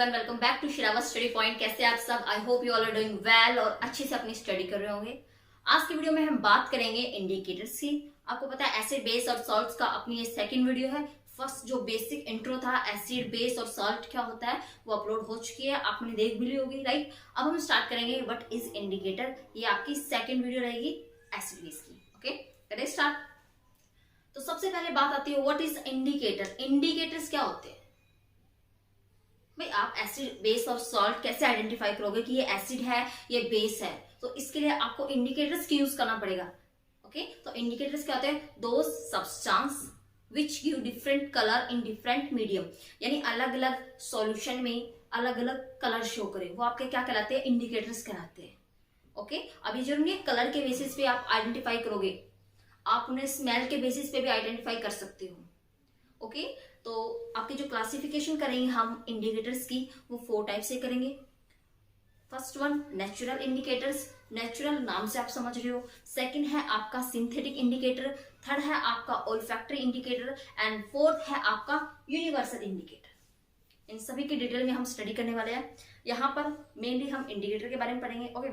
Everyone, welcome back to Shirawat study point. कैसे आप सब? I hope you all are doing well और अच्छे से अपनी स्टडी कर रहे होंगे। आज की वीडियो में हम बात करेंगे इंडिकेटर्स की। आपको पता है एसिड बेस और सॉल्ट्स का अपनी ये सेकंड वीडियो है। फर्स्ट जो बेसिक इंट्रो था एसिड बेस और सॉल्ट क्या होता है वो अपलोड हो चुकी है, आपने देख भी ली होगी, राइट। अब हम स्टार्ट करेंगे व्हाट इज इंडिकेटर। ये आपकी सेकंड वीडियो रहेगी एसिड बेस की। ओके, करें स्टार्ट। तो सबसे पहले बात आती है व्हाट इज इंडिकेटर। इंडिकेटर्स क्या होते हैं भाई? आप एसिड बेस और सॉल्ट कैसे आइडेंटिफाई करोगे कि ये एसिड है ये बेस है? तो इसके लिए आपको इंडिकेटर्स की यूज करना पड़ेगा। ओके, तो इंडिकेटर्स क्या होते हैं? Those substance which give different colour in different medium, यानी अलग अलग सॉल्यूशन में अलग अलग कलर शो करे, वो आपके क्या कहलाते हैं? इंडिकेटर्स कहलाते हैं। ओके, अभी जरूरी नहीं कलर के बेसिस पे आप आइडेंटिफाई करोगे, आप उन्हें स्मेल के बेसिस पे भी आइडेंटिफाई कर सकते हो। ओके, तो आपकी जो क्लासिफिकेशन करेंगे हम इंडिकेटर्स की वो 4 टाइप से करेंगे। First one natural indicators, natural नाम से आप समझ रहे हो। सेकंड है आपका सिंथेटिक इंडिकेटर, थर्ड है आपका ओल्फैक्टरी इंडिकेटर एंड फोर्थ है आपका यूनिवर्सल इंडिकेटर। इन सभी की डिटेल में हम स्टडी करने वाले हैं। यहाँ पर मेनली हम इंडिकेटर के बारे में पढ़ेंगे। ओके,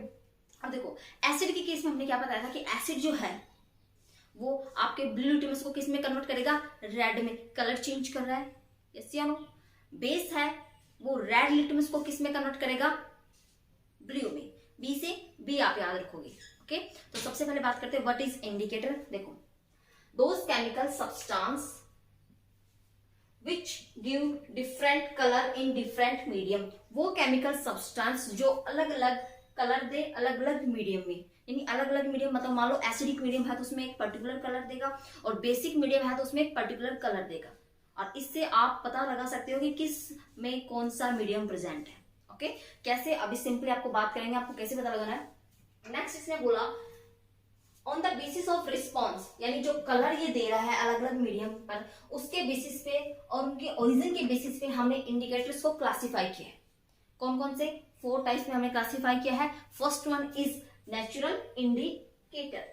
अब देखो एसिड के केस में हमने क्या बताया था कि एसिड जो है वो आपके ब्लू लिटमस को किस में कन्वर्ट करेगा? रेड में। कलर चेंज कर रहा है, यस या नो? बेस है वो रेड लिटमस को किस में कन्वर्ट करेगा? ब्लू में। बी से बी आप याद रखोगे। ओके, तो सबसे पहले बात करते हैं व्हाट इज इंडिकेटर। देखो those chemical substance which give different colour in different medium, वो केमिकल सब्सटेंस जो अलग अलग कलर दे अलग अलग मीडियम में, यानी अलग अलग मीडियम मतलब मान लो एसिडिक मीडियम है तो उसमें एक पर्टिकुलर कलर देगा और बेसिक मीडियम है तो उसमें एक पर्टिकुलर कलर देगा। और इससे आप पता लगा सकते हो कि किस में कौन सा मीडियम प्रेजेंट है। ओके, कैसे? अभी सिंपली आपको बात करेंगे, आपको कैसे पता लगाना है। नेक्स्ट इसने बोला on the basis of response, यानी जो कलर ये दे रहा है अलग अलग मीडियम पर उसके बेसिस पे और उनके ओरिजिन के बेसिस पे हमने इंडिकेटर्स को क्लासीफाई किया है। कौन कौन से? 4 टाइप्स में हमने क्लासीफाई किया है। First one is natural indicator.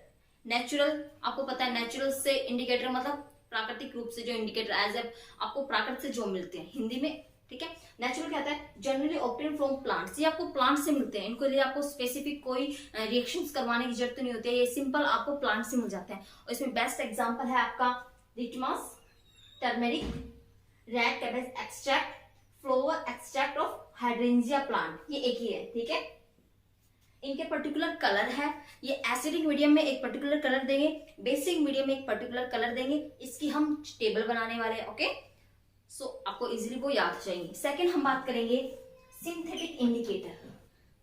Natural आपको पता है, नेचुरल से इंडिकेटर मतलब प्राकृतिक रूप से जो इंडिकेटर एज ए आपको प्राकृत से जो मिलते हैं हिंदी में, ठीक है। नेचुरल क्या होता है? जनरली ऑब्टेन फ्रॉम प्लांट्स, ये आपको प्लांट से मिलते हैं। इनको लिए आपको स्पेसिफिक कोई रिएक्शंस करवाने की जरूरत नहीं होती है, ये सिंपल आपको प्लांट से मिल जाते हैं। और इसमें बेस्ट एग्जांपल है आपका litmus, turmeric, red cabbage extract, flower extract of hydrangea plant, ये एक ही है, ठीक है। इनके पर्टिकुलर कलर है, ये एसिडिक मीडियम में एक पर्टिकुलर कलर देंगे, बेसिक मीडियम में एक पर्टिकुलर कलर देंगे। इसकी हम टेबल बनाने वाले हैं। ओके, सो आपको इजीली वो याद हो जाएंगे। सेकंड हम बात करेंगे सिंथेटिक इंडिकेटर।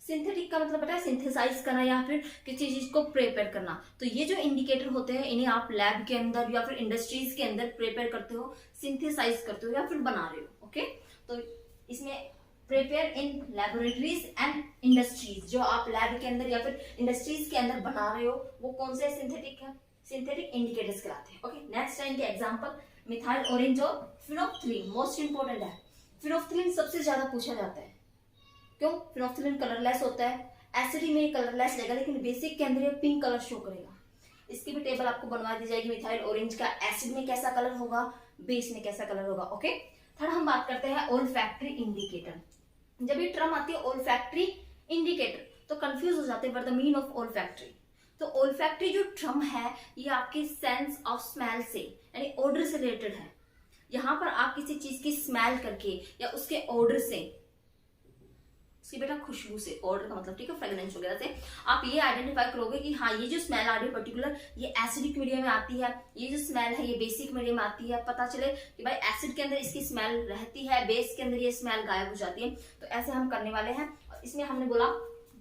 सिंथेटिक का मतलब पता है सिंथेसाइज करना या फिर किसी चीज को प्रिपेयर करना। तो ये जो इंडिकेटर होते हैं इन्हें आप लैब के अंदर या फिर इंडस्ट्रीज के अंदर प्रिपेयर करते हो, सिंथेसाइज करते हो या फिर बना रहे हो। ओके, तो इसमें prepare in laboratories and industries, जो आप लैब के अंदर या फिर इंडस्ट्रीज के अंदर बना रहे हो वो कौन से सिंथेटिक है? सिंथेटिक इंडिकेटर्स कहलाते हैं। ओके, नेक्स्ट है इनके एग्जांपल मिथाइल ऑरेंज और फिनोफ्थलीन। मोस्ट इंपोर्टेंट है, फिनोफ्थलीन सबसे ज्यादा पूछा जाता है। क्यों? फिनोफ्थलीन कलरलेस होता है, एसिड में कलरलेस रहेगा लेकिन बेसिक के अंदर ये पिंक कलर शो करेगा। इसकी भी टेबल आपको बनवा दी जाएगी। मिथाइल ऑरेंज का एसिड में कैसा कलर होगा, बेस में कैसा कलर होगा। ओके, थर्ड हम बात करते हैं ओल्फैक्टरी इंडिकेटर। जब ये टर्म आती है ओल्फैक्टरी इंडिकेटर तो कंफ्यूज हो जाते हैं what the mean of olfactory. तो ओल्फैक्टरी जो टर्म है ये आपके सेंस ऑफ स्मेल से यानी ऑर्डर से रिलेटेड है। यहां पर आप किसी चीज की स्मेल करके या उसके ऑर्डर से, उसकी बेटा खुशबू से, ऑर्डर का मतलब ठीक है फ्रेग्रेंस वगैरह से आप ये आइडेंटिफाई करोगे कि हाँ ये जो स्मेल आ रही है पर्टिकुलर ये एसिडिक मीडियम में आती है, ये जो स्मेल है ये बेसिक मीडियम में आती है। पता चले कि भाई एसिड के अंदर इसकी स्मेल रहती है, बेस के अंदर ये स्मेल गायब हो जाती है। तो ऐसे हम करने वाले हैं। और इसमें हमने बोला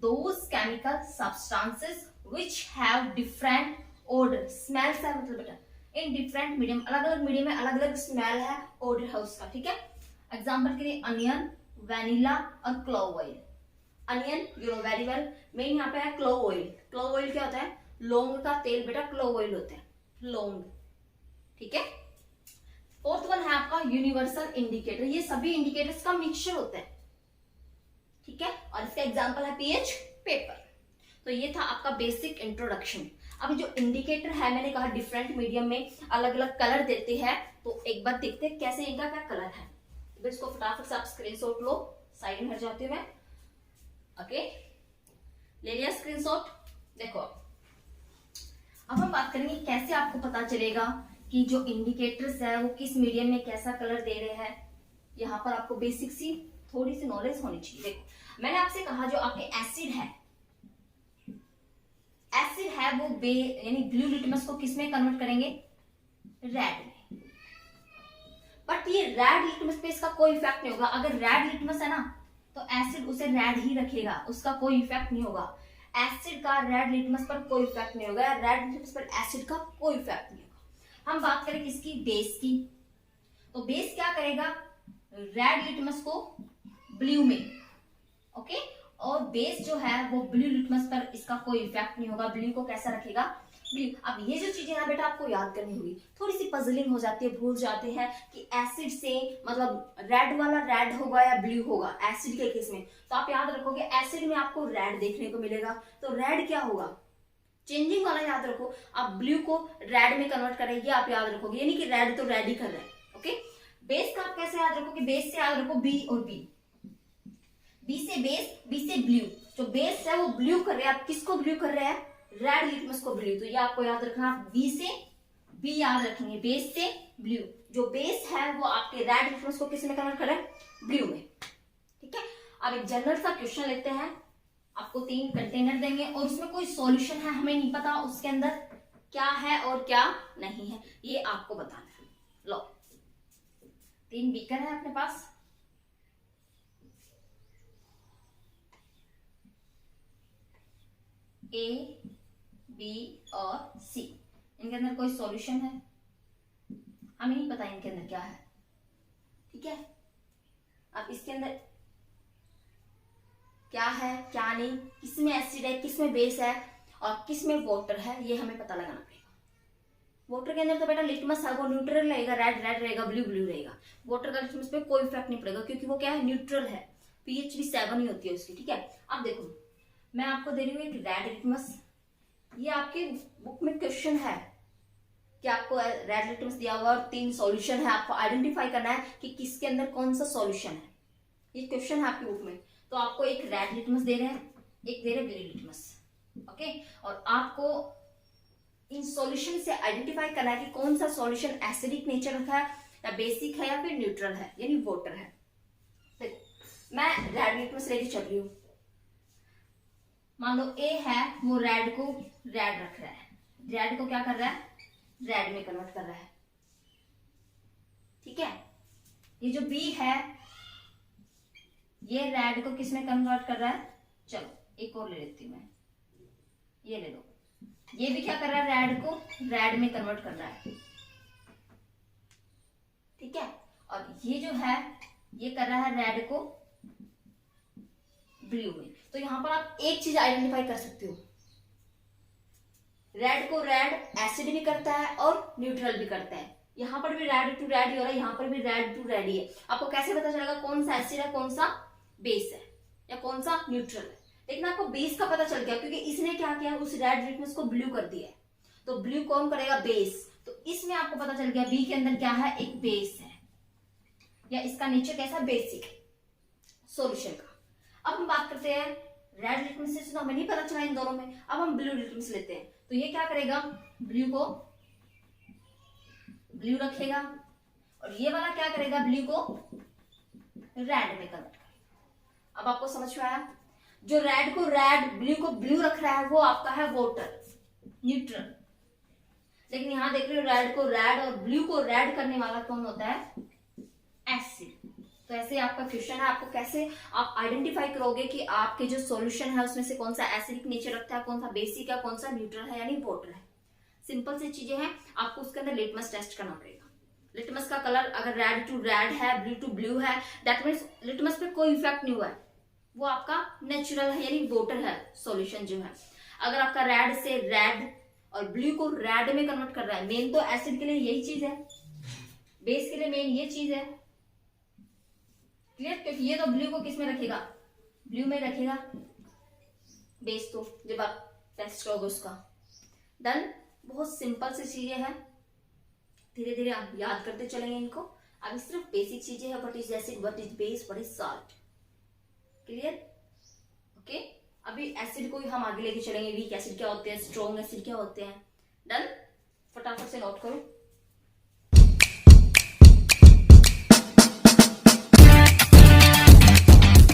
those chemical substances which have different order, smell से मतलब बेटा इन डिफरेंट मीडियम, अलग अलग मीडियम में अलग अलग स्मेल है, ऑर्डर है उसका, ठीक है। एग्जाम्पल के लिए अनियन, वैनिला और clove oil. Onion you know very well, main यहाँ पे है क्लोव ऑयल। क्लोव ऑयल क्या होता है? लौंग का तेल बेटा क्लोव ऑयल होता है, लौंग, ठीक है। फोर्थ वन है आपका यूनिवर्सल इंडिकेटर। ये सभी इंडिकेटर्स का मिक्सचर होता है, ठीक है। और इसका एग्जांपल है पीएच पेपर। तो ये था आपका बेसिक इंट्रोडक्शन। अब जो इंडिकेटर है मैंने कहा डिफरेंट मीडियम में अलग अलग कलर देते हैं, तो एक बार देखते हैं कैसे इनका क्या कलर है। इसको फटाफट से आप स्क्रीनशॉट लो साइड में हट जाती हूँ मैं। ओके, ले लिया स्क्रीनशॉट। देखो अब हम बात करेंगे कैसे आपको पता चलेगा कि जो इंडिकेटर्स है वो किस मीडियम में कैसा कलर दे रहे हैं। यहाँ पर आपको बेसिक सी थोड़ी सी नॉलेज होनी चाहिए। देखो मैंने आपसे कहा जो आपके एसिड है वो यानी ब्लू लिटमस को किस में कन्वर्ट करेंगे, रेड में। बट ये रेड लिटमस पे इसका कोई इफेक्ट नहीं होगा। अगर रेड लिटमस है ना तो एसिड उसे रेड ही रखेगा, उसका कोई इफेक्ट नहीं होगा। एसिड का रेड लिटमस पर कोई इफेक्ट नहीं होगा, रेड लिटमस पर एसिड का कोई इफेक्ट नहीं होगा। हम बात करें किसकी, बेस की। तो बेस क्या करेगा, रेड लिटमस को ब्लू में, ओके, और बेस जो है वो ब्लू लिटमस पर इसका कोई इफेक्ट नहीं होगा, ब्लू को कैसा रखेगा, ब्लू। अब ये जो चीजें ना बेटा आपको याद करनी होगी, थोड़ी सी पजलिंग हो जाती है, भूल जाते हैं कि एसिड से मतलब रेड वाला रेड होगा या ब्लू होगा एसिड के केस में। तो आप याद रखोगे एसिड में आपको रेड देखने को मिलेगा, तो रेड क्या होगा, चेंजिंग वाला याद रखो। आप ब्लू को रेड में कन्वर्ट करेंगे, आप याद रखोगे, यानी कि रेड तो रेड ही कर रहे हैं। ओके, बेस का आप कैसे याद रखोगे, बेस से याद रखो बी और बी से बेस, बी से ब्लू। जो बेस है वो ब्लू कर रहे हैं, आप किसको ब्लू कर रहे हैं, रेड लिटमस को ब्लू। तो ये आपको याद रखना, आप बी से बी याद रखेंगे, बेस से ब्लू। जो बेस है वो आपके रेड लिटमस को किस में कन्वर्ट कर रहे हैं, ब्लू में। ठीक है, अब एक जनरल सा क्वेश्चन लेते हैं। आपको 3 कंटेनर देंगे और उसमें कोई सॉल्यूशन है, हमें नहीं पता उसके अंदर क्या है और क्या नहीं है, ये आपको बताना है। लो 3 बीकर है अपने पास, ए, बी और सी। इनके अंदर कोई सॉल्यूशन है, हमें नहीं पता इनके अंदर क्या है। ठीक है, अब इसके अंदर क्या है क्या नहीं, किसमें एसिड है, किसमें बेस है और किसमें वाटर है, ये हमें पता लगाना पड़ेगा। वाटर के अंदर तो बेटा लिटमस है, वो न्यूट्रल रहेगा, रेड रेड रहेगा, ब्लू ब्लू रहेगा। वाटर का लिटमस पे कोई इफेक्ट नहीं पड़ेगा क्योंकि वो क्या है, न्यूट्रल है, पीएच भी 7 ही होती है उसकी। ठीक है, अब देखो मैं आपको दे रही हूँ एक रेड लिटमस, ये आपके बुक में क्वेश्चन है कि आपको रेड लिटमस दिया हुआ और 3 सॉल्यूशन है, आपको आइडेंटिफाई करना है कि किसके अंदर कौन सा सॉल्यूशन है। ये क्वेश्चन है आपकी बुक में। तो आपको एक रेड लिटमस दे रहे हैं, एक दे रहे ब्लू लिटमस। ओके, और आपको इन सॉल्यूशन से आइडेंटिफाई करना है कि कौन सा सॉल्यूशन एसिडिक नेचर का है या बेसिक है या फिर न्यूट्रल है यानी वाटर है। देखो मैं रेड लिटमस लेके चल रही हूँ, मान लो ए है वो रेड को रेड रख रहा है, रेड को क्या कर रहा है, रेड में कन्वर्ट कर रहा है। ठीक है, ये जो बी है ये रेड को किस में कन्वर्ट कर रहा है, चलो एक और ले लेती हूं मैं, ये ले लो। ये भी क्या कर रहा है, रेड को रेड में कन्वर्ट कर रहा है। ठीक है, और ये जो है ये कर रहा है रेड को ब्लू में। तो यहां पर आप एक चीज आइडेंटिफाई कर सकते हो, रेड को रेड एसिड भी करता है और न्यूट्रल भी करता है। यहां पर भी रेड टू रेड ही हो रहा है, यहां पर भी रेड टू रेड ही है। आपको कैसे पता चलेगा कौन सा एसिड है, कौन सा बेस है या कौन सा न्यूट्रल है। लेकिन आपको बेस का पता चल गया क्योंकि इसने क्या किया, उस रेड लिटमस को ब्लू कर दिया है। तो ब्लू कौन करेगा, बेस। तो इसमें आपको पता चल गया बी के अंदर क्या है, एक बेस है या इसका नेचर कैसा, बेसिक सॉल्यूशन का। अब हम बात करते हैं रेड लिटमस से, तो हमें नहीं पता चला इन दोनों में। अब हम ब्लू लिटमस लेते हैं, तो ये क्या करेगा, ब्लू को ब्लू रखेगा और ये वाला क्या करेगा, ब्लू को रेड में कन्वर्ट करेगा। अब आपको समझ में आया, जो रेड को रेड ब्लू को ब्लू रख रहा है वो आपका है वाटर, न्यूट्रल। लेकिन यहां देख रहे हो रेड को रेड और ब्लू को रेड करने वाला कौन होता है, एसिड। तो ऐसे आपका क्वेश्चन है, आपको कैसे आप आइडेंटिफाई करोगे कि आपके जो सॉल्यूशन है उसमें से कौन सा एसिडिक नेचर रखता है, कौन सा बेसिक है, कौन सा न्यूट्रल है यानी वाटर है। सिंपल सी चीजें हैं, आपको उसके अंदर लिटमस टेस्ट करना पड़ेगा। लिटमस का कलर अगर रेड टू रेड है, ब्लू टू ब्लू है, दैट मीन्स लिटमस पे कोई इफेक्ट नहीं हुआ है, वो आपका नेचुरल है यानी वाटर है सॉल्यूशन जो है। अगर आपका रेड से रेड और ब्लू को रेड में कन्वर्ट कर रहा है, मेन तो एसिड के लिए यही चीज है, बेस के लिए मेन ये चीज है, क्लियर। क्योंकि ये तो ब्लू को किस में रखेगा, ब्लू में रखेगा, बेस तो जब आप टेस्ट करोगे उसका। डन, बहुत सिंपल सी चीजें हैं, धीरे धीरे आप याद करते चलेंगे इनको। अभी सिर्फ बेसिक चीजें हैं, what is acid, what is base, what is salt, clear? Okay, अभी एसिड को हम आगे लेके चलेंगे। वीक एसिड क्या होते हैं, स्ट्रॉन्ग एसिड क्या होते हैं। डन? फटाफट से नोट करो।